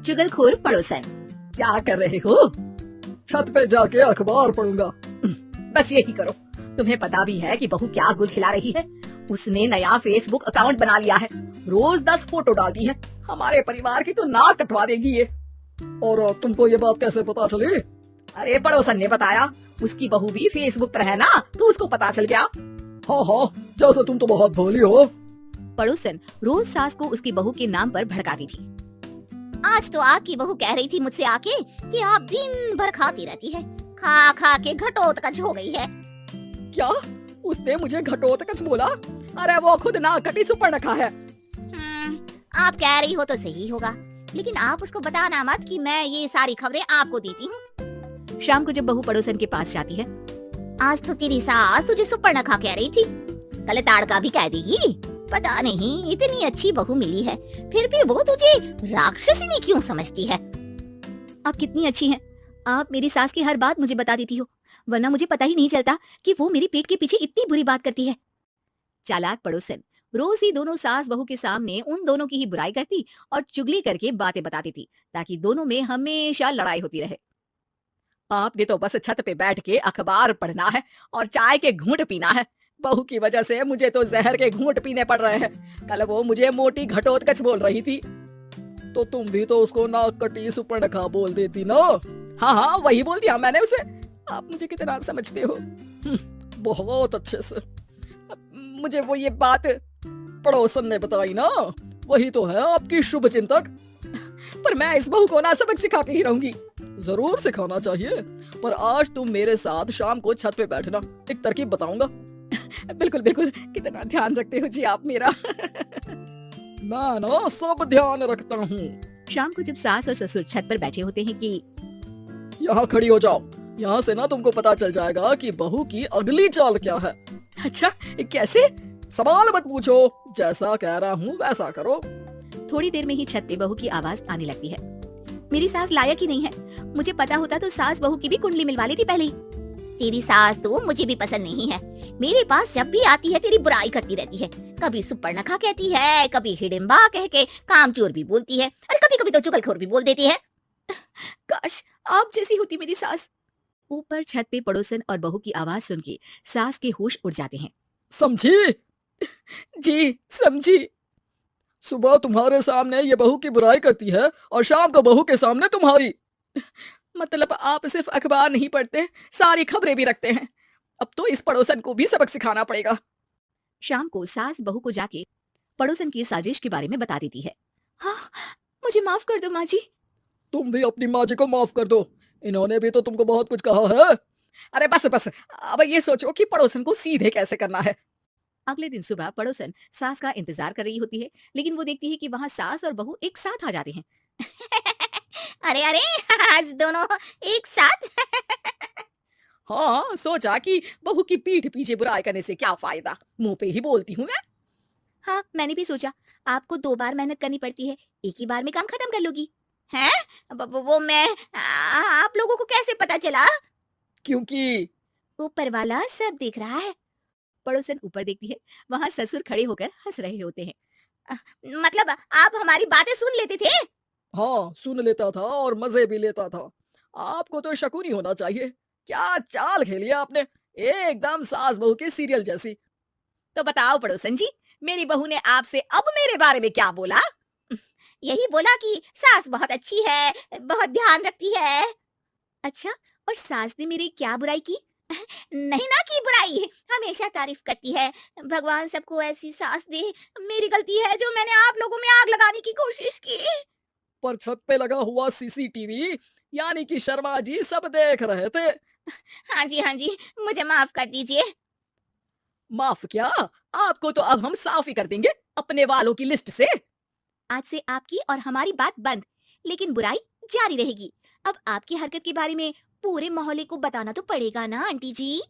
चुगलखोर पड़ोसन। क्या कर रहे हो? छत पे जाके अखबार पढ़ूंगा। बस यही करो। तुम्हें पता भी है कि बहू क्या गुल खिला रही है? उसने नया फेसबुक अकाउंट बना लिया है, रोज 10 फोटो डालती है। हमारे परिवार की तो नाक कटवा देगी ये। और तुमको ये बात कैसे पता चली? अरे पड़ोसन ने बताया, उसकी बहू भी फेसबुक पर है ना, तो उसको पता चल गया। हाँ हाँ, जैसे तुम तो बहुत भोली हो। पड़ोसन रोज सास को उसकी बहू के नाम पर भड़काती थी। आज तो आपकी बहू कह रही थी मुझसे आके कि आप दिन भर खाती रहती है, खा खा के घटोत्कच हो गई है। क्या? उसने मुझे घटोत्कच बोला? अरे वो खुद ना कटी सुपर्णखा है। आप कह रही हो तो सही होगा, लेकिन आप उसको बताना मत कि मैं ये सारी खबरें आपको देती हूँ। शाम को जब बहू पड़ोसन के पास जाती है, आज तो तेरी सास तुझे सुपर्णखा कह रही थी, कल ताड़का भी कह देगी। पता नहीं इतनी अच्छी बहू मिली है, फिर भी वो तुझे राक्षसिनी क्यों समझती है? आप कितनी अच्छी हैं। आप मेरी सास की हर बात मुझे बता देती हो, वरना मुझे पता ही नहीं चलता कि वो मेरी पीठ के पीछे इतनी बुरी बात करती है। चालाक पड़ोसन रोज ही दोनों सास बहू के सामने उन दोनों की ही बुराई करती और चुगली करके बातें बताती थी, ताकि दोनों में हमेशा लड़ाई होती रहे। आपने तो बस छत पे बैठ के अखबार पढ़ना है और चाय के घूंट पीना है। बहू की वजह से मुझे तो जहर के घूंट पीने पड़ रहे हैं। कल वो मुझे मोटी घटोत्कच बोल रही थी। तो तुम भी तो उसको नाक कटी सुपर्णखा बोल देती ना। हाँ हाँ, वही बोल दिया मैंने उसे। आप मुझे कितना समझते हो? बहुत अच्छे से। मुझे वो ये बात पड़ोसन ने बताई ना, वही तो है आपकी शुभ चिंतक। पर मैं इस बहू को ना सबक सिखा के ही रहूंगी। जरूर सिखाना चाहिए, पर आज तुम मेरे साथ शाम को छत पे बैठना, एक तरकीब बताऊंगा। बिल्कुल बिल्कुल, कितना ध्यान रखते हो जी आप मेरा। मैं ना सब ध्यान रखता हूँ। शाम को जब सास और ससुर छत पर बैठे होते हैं कि यहाँ खड़ी हो जाओ, यहाँ से ना तुमको पता चल जाएगा कि बहू की अगली चाल क्या है। अच्छा, कैसे? सवाल मत पूछो, जैसा कह रहा हूँ वैसा करो। थोड़ी देर में ही छत पे बहू की आवाज आने लगती है। मेरी सास लायक ही नहीं है, मुझे पता होता तो सास बहू की भी कुंडली मिलवा लेती पहले ही। तेरी सास तो मुझे भी पसंद नहीं है। मेरे पास जब भी आती है तेरी बुराई करती रहती है। कभी सुपर्णखा कहती है, कभी हिडिंबा कह के कामचोर भी बोलती है, और कभी कभी तो चुगलखोर भी बोल देती है। काश आप जैसी होती मेरी सास। ऊपर छत पे पड़ोसन और बहू की आवाज सुन के सास के होश उड़ जाते हैं। समझी? जी समझी। सुबह तुम्हारे सामने ये बहू की बुराई करती है और शाम को बहू के सामने तुम्हारी। मतलब आप सिर्फ अखबार नहीं पढ़ते, सारी खबरें भी रखते हैं। अब तो इस पड़ोसन को भी सबक सिखाना पड़ेगा। शाम को सास बहू को जाके पड़ोसन की साजिश के बारे में बता देती है। हाँ, मुझे माफ कर दो माँ जी। तुम भी अपनी माँ जी को माफ कर दो, इन्होंने भी तो तुमको बहुत कुछ कहा है। अरे बस बस, अब ये सोचो कि पड़ोसन को सीधे कैसे करना है। अगले दिन सुबह पड़ोसन सास का इंतजार कर रही होती है, लेकिन वो देखती है कि वहाँ सास और बहू एक साथ आ जाते हैं। अरे अरे, आज दोनों एक साथ। हाँ, सोचा कि बहू की पीठ पीछे बुराई करने से क्या फायदा, मुंह पे ही बोलती हूँ मैं। हाँ, मैंने भी सोचा आपको 2 बार मेहनत करनी पड़ती है, एक ही बार में काम खत्म कर लोगी। हैं? वो मैं आप लोगों को कैसे पता चला? क्योंकि ऊपर वाला सब देख रहा है। पड़ोसन ऊपर देखती है, वहाँ ससुर खड़े होकर हंस रहे होते हैं। मतलब आप हमारी बातें सुन लेते थे? हाँ, सुन लेता था और मजे भी लेता था। आपको तो शक नहीं होना चाहिए। क्या चाल खेली आपने, एकदम सास बहू के सीरियल जैसी। तो बताओ पड़ोसन जी, मेरी बहू ने आपसे अब मेरे बारे में क्या बोला? यही बोला कि सास बहुत अच्छी है, बहुत ध्यान रखती है। अच्छा, और सास ने मेरी क्या बुराई की? नहीं ना की बुराई, हमेशा तारीफ करती है। भगवान सबको ऐसी सास दे। मेरी गलती है जो मैंने आप लोगों में आग लगाने की कोशिश की। पर छत पे लगा हुआ सीसीटीवी यानी कि शर्मा जी सब देख रहे थे। हाँ जी, मुझे माफ कर दीजिए। माफ क्या, आपको तो अब हम साफ ही कर देंगे अपने वालों की लिस्ट से। आज से आपकी और हमारी बात बंद, लेकिन बुराई जारी रहेगी। अब आपकी हरकत के बारे में पूरे मोहल्ले को बताना तो पड़ेगा ना आंटी जी।